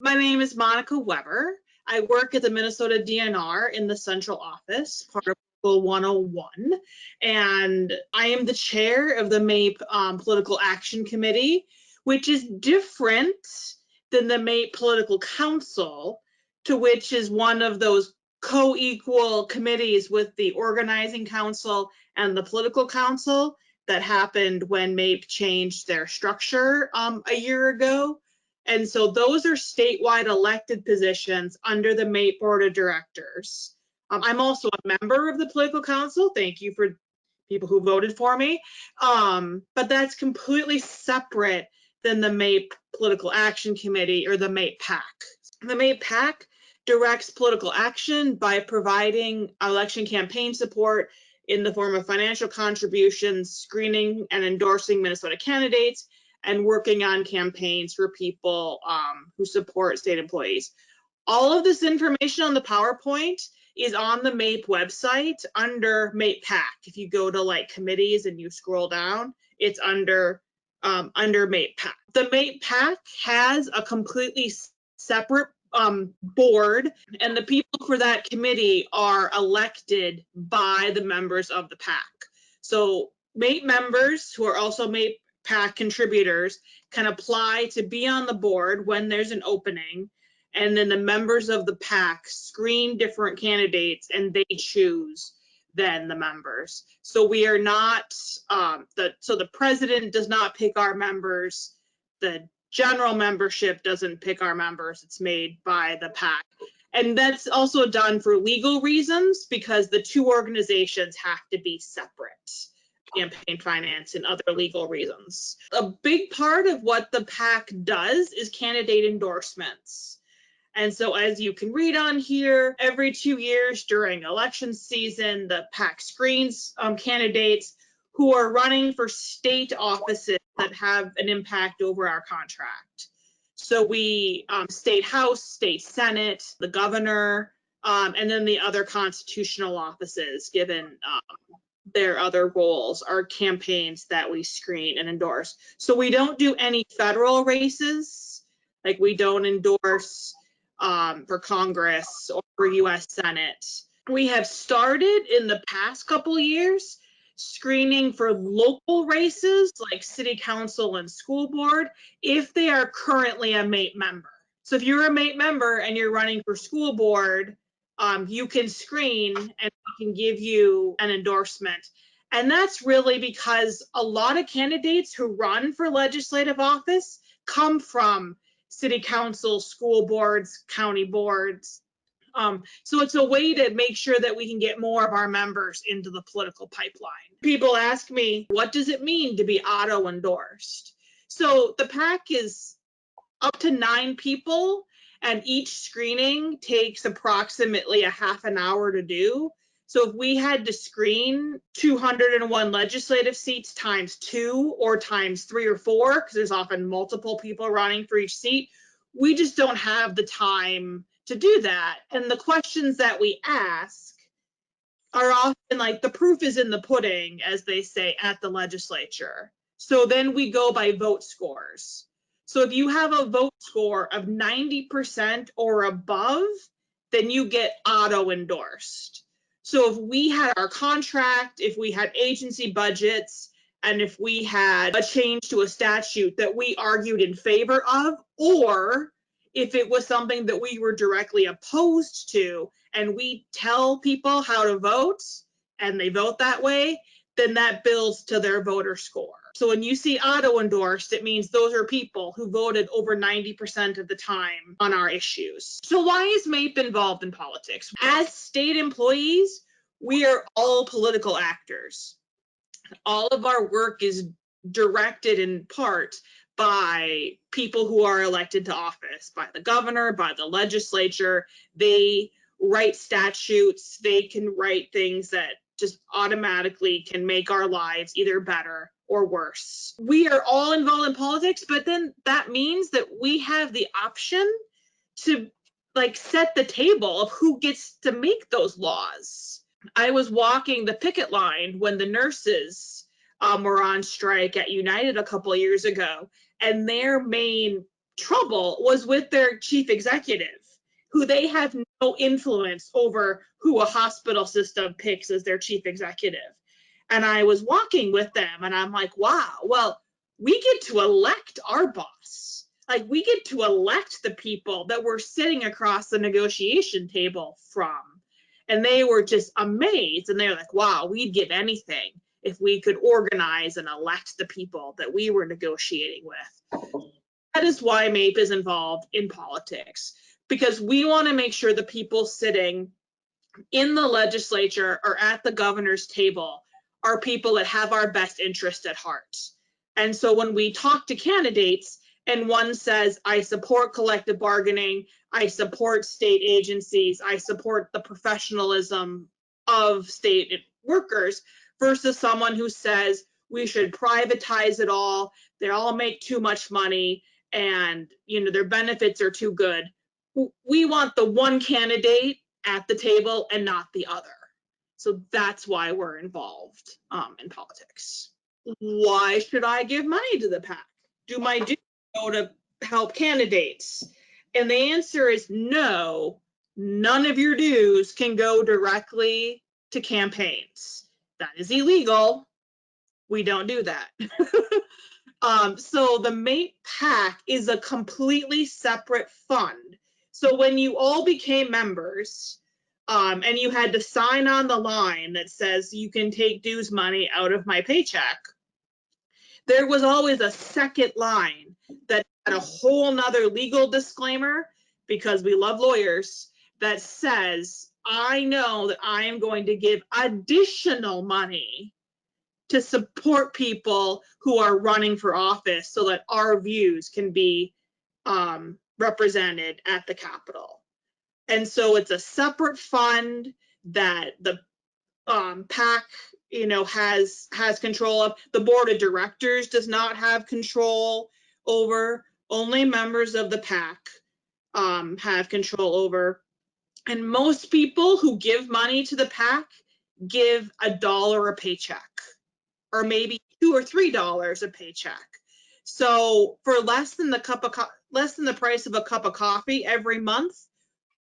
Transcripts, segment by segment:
My name is Monica Weber. I work at the Minnesota DNR in the central office, part of Local 101, and I am the chair of the MAPE Political Action Committee, which is different than the MAPE Political Council, to which is one of those co-equal committees with the Organizing Council and the Political Council that happened when MAPE changed their structure a year ago. And so those are statewide elected positions under the MAPE Board of Directors. I'm also a member of the Political Council. Thank you for people who voted for me. But that's completely separate than the MAPE Political Action Committee or the MAPE PAC. The MAPE PAC directs political action by providing election campaign support in the form of financial contributions, screening and endorsing Minnesota candidates, and working on campaigns for people who support state employees. All of this information on the PowerPoint is on the MAPE website under MAPE PAC. If you go to like committees and you scroll down, it's under MAPE PAC. The MAPE PAC has a completely separate board, and the people for that committee are elected by the members of the PAC. So MAPE members who are also MAPE PAC contributors can apply to be on the board when there's an opening, and then the members of the PAC screen different candidates and they choose then the members. So we are not, so the president does not pick our members, the general membership doesn't pick our members, it's made by the PAC. And that's also done for legal reasons because the two organizations have to be separate. Campaign finance and other legal reasons. A big part of what the PAC does is candidate endorsements. And so as you can read on here, every 2 years during election season, the PAC screens candidates who are running for state offices that have an impact over our contract. So we, state house, state senate, the governor, and then the other constitutional offices given their other roles are campaigns that we screen and endorse. So we don't do any federal races, like we don't endorse for Congress or for US Senate. We have started in the past couple of years screening for local races like city council and school board if they are currently a MAPE member. So if you're a MAPE member and you're running for school board, you can screen and we can give you an endorsement. And that's really because a lot of candidates who run for legislative office come from city council, school boards, county boards. So it's a way to make sure that we can get more of our members into the political pipeline. People ask me, what does it mean to be auto endorsed? So the PAC is up to 9 people, and each screening takes approximately a half an hour to do. So if we had to screen 201 legislative seats times 2 or times 3 or 4, because there's often multiple people running for each seat, we just don't have the time to do that. And the questions that we ask are often like, the proof is in the pudding, as they say at the legislature. So then we go by vote scores. So if you have a vote score of 90% or above, then you get auto endorsed. So if we had our contract, if we had agency budgets, and if we had a change to a statute that we argued in favor of, or if it was something that we were directly opposed to, and we tell people how to vote, and they vote that way, then that builds to their voter score. So when you see auto endorsed, it means those are people who voted over 90% of the time on our issues. So why is MAPE involved in politics? As state employees, we are all political actors. All of our work is directed in part by people who are elected to office, by the governor, by the legislature. They write statutes, they can write things that just automatically can make our lives either better or worse. We are all involved in politics, but then that means that we have the option to like set the table of who gets to make those laws. I was walking the picket line when the nurses were on strike at United a couple of years ago, and their main trouble was with their chief executive, who they have no influence over who a hospital system picks as their chief executive. And I was walking with them and I'm like, wow, well, we get to elect our boss. Like, we get to elect the people that we're sitting across the negotiation table from. And they were just amazed. And they were like, wow, we'd give anything if we could organize and elect the people that we were negotiating with. That is why MAPE is involved in politics, because we want to make sure the people sitting in the legislature or at the governor's table are people that have our best interest at heart. And so when we talk to candidates and one says, I support collective bargaining, I support state agencies, I support the professionalism of state workers, versus someone who says we should privatize it all, they all make too much money, and their benefits are too good. We want the one candidate at the table and not the other. So that's why we're involved in politics. Why should I give money to the PAC? Do my dues go to help candidates? And the answer is no, none of your dues can go directly to campaigns. That is illegal. We don't do that. So the MAPE PAC is a completely separate fund. So when you all became members, and you had to sign on the line that says you can take dues money out of my paycheck, there was always a second line that had a whole nother legal disclaimer, because we love lawyers, that says, I know that I am going to give additional money to support people who are running for office so that our views can be represented at the Capitol. And so it's a separate fund that the PAC, has control of. The board of directors does not have control over. Only members of the PAC have control over. And most people who give money to the PAC give $1 a paycheck, or maybe $2 or $3 a paycheck. So for less than the price of a cup of coffee every month,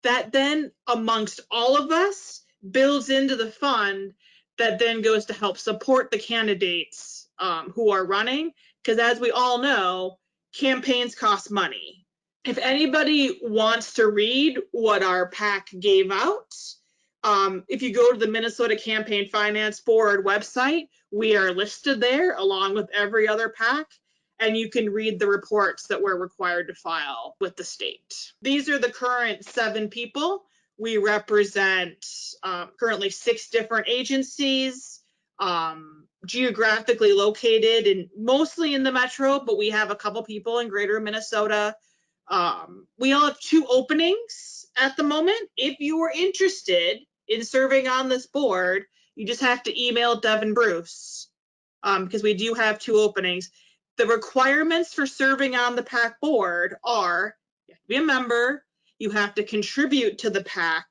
that then amongst all of us builds into the fund that then goes to help support the candidates who are running. Because as we all know, campaigns cost money. If anybody wants to read what our PAC gave out, if you go to the Minnesota Campaign Finance Board website, we are listed there along with every other PAC, and you can read the reports that we're required to file with the state. These are the current 7 people. We represent currently 6 different agencies, geographically located and mostly in the metro, but we have a couple people in greater Minnesota. We all have 2 openings at the moment. If you are interested in serving on this board, you just have to email Devin Bruce, because we do have 2 openings. The requirements for serving on the PAC board are you have to be a member, you have to contribute to the PAC,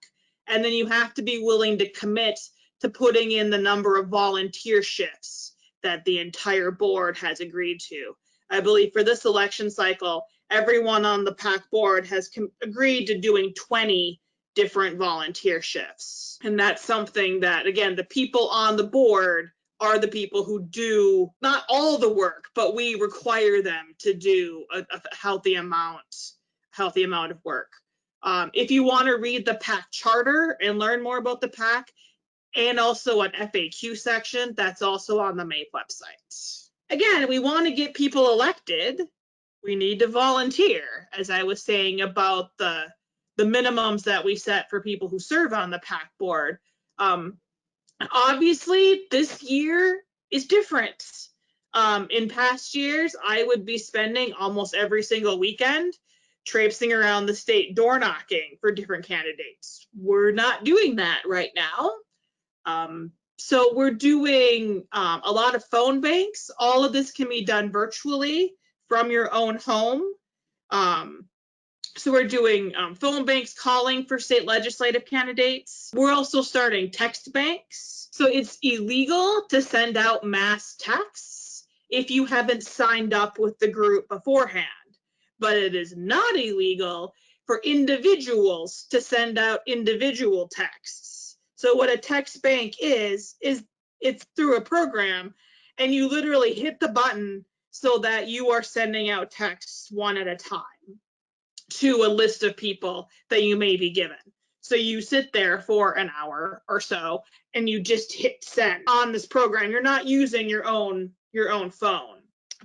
and then you have to be willing to commit to putting in the number of volunteer shifts that the entire board has agreed to. I believe for this election cycle, everyone on the PAC board has agreed to doing 20 different volunteer shifts. And that's something that, again, the people on the board are the people who do not all the work, but we require them to do a healthy amount of work. If you want to read the PAC charter and learn more about the PAC, and also an FAQ section, that's also on the MAPE website. Again, we want to get people elected. We need to volunteer, as I was saying about the minimums that we set for people who serve on the PAC board. Obviously, this year is different. In past years, I would be spending almost every single weekend traipsing around the state door knocking for different candidates. We're not doing that right now. So we're doing a lot of phone banks. All of this can be done virtually from your own home. So we're doing phone banks, calling for state legislative candidates. We're also starting text banks. So it's illegal to send out mass texts if you haven't signed up with the group beforehand. but it is not illegal for individuals to send out individual texts. So what a text bank is it's through a program, and you literally hit the button so that you are sending out texts one at a time to a list of people that you may be given. So you sit there for an hour or so and you just hit send on this program. You're not using your own phone.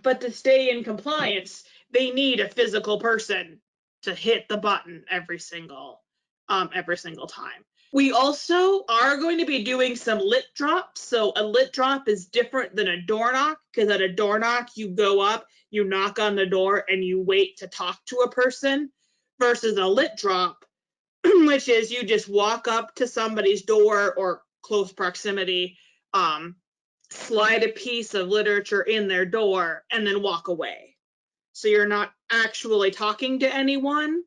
But to stay in compliance, they need a physical person to hit the button every single time. We also are going to be doing some lit drops. So a lit drop is different than a door knock, because at a door knock, you go up, you knock on the door, and you wait to talk to a person, versus a lit drop, which is you just walk up to somebody's door or close proximity, slide a piece of literature in their door, and then walk away. So you're not actually talking to anyone.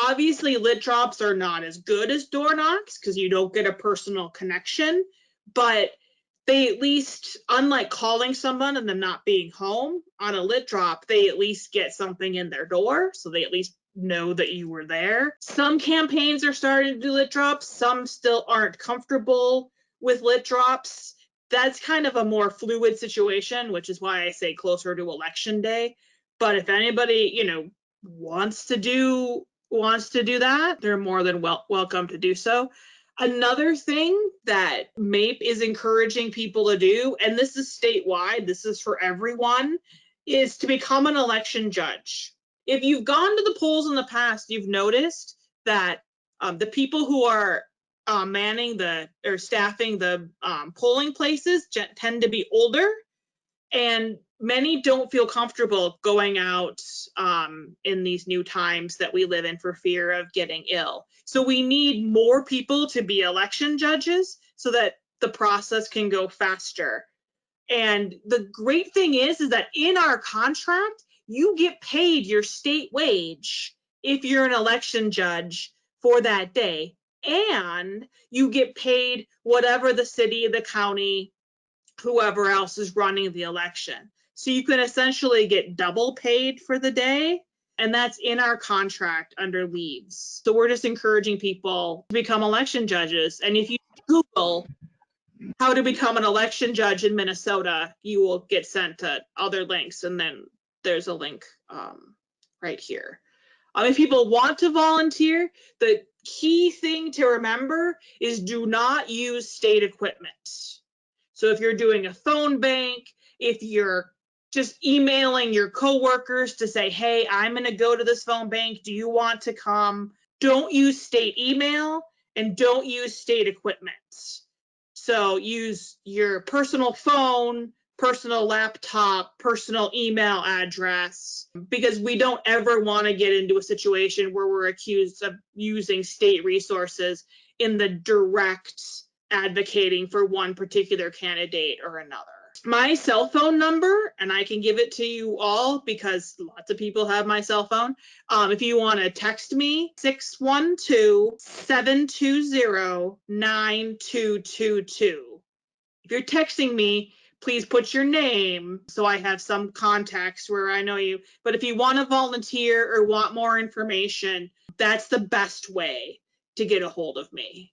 Obviously, lit drops are not as good as door knocks because you don't get a personal connection, but they at least, unlike calling someone and them not being home, on a lit drop, they at least get something in their door, so they at least know that you were there. Some campaigns are starting to do lit drops. Some still aren't comfortable with lit drops. That's kind of a more fluid situation, which is why I say closer to election day. But if anybody, wants to do that, they're more than welcome to do so. Another thing that MAPE is encouraging people to do, and this is statewide, this is for everyone, is to become an election judge. If you've gone to the polls in the past, you've noticed that the people who are manning or staffing the polling places tend to be older, and many don't feel comfortable going out in these new times that we live in for fear of getting ill. So we need more people to be election judges so that the process can go faster. And the great thing is that in our contract, you get paid your state wage if you're an election judge for that day, and you get paid whatever the city, the county, whoever else is running the election. So you can essentially get double paid for the day, and that's in our contract under leaves. So we're just encouraging people to become election judges. And if you Google how to become an election judge in Minnesota, you will get sent to other links, and then there's a link right here. If people want to volunteer, the key thing to remember is do not use state equipment. So if you're doing a phone bank, if you're just emailing your coworkers to say, hey, I'm going to go to this phone bank, do you want to come? Don't use state email and don't use state equipment. So use your personal phone, personal laptop, personal email address, because we don't ever want to get into a situation where we're accused of using state resources in the direct advocating for one particular candidate or another. My cell phone number, and I can give it to you all because lots of people have my cell phone. If you want to text me, 612-720-9222. If you're texting me, please put your name so I have some contacts where I know you. But if you want to volunteer or want more information, that's the best way to get a hold of me.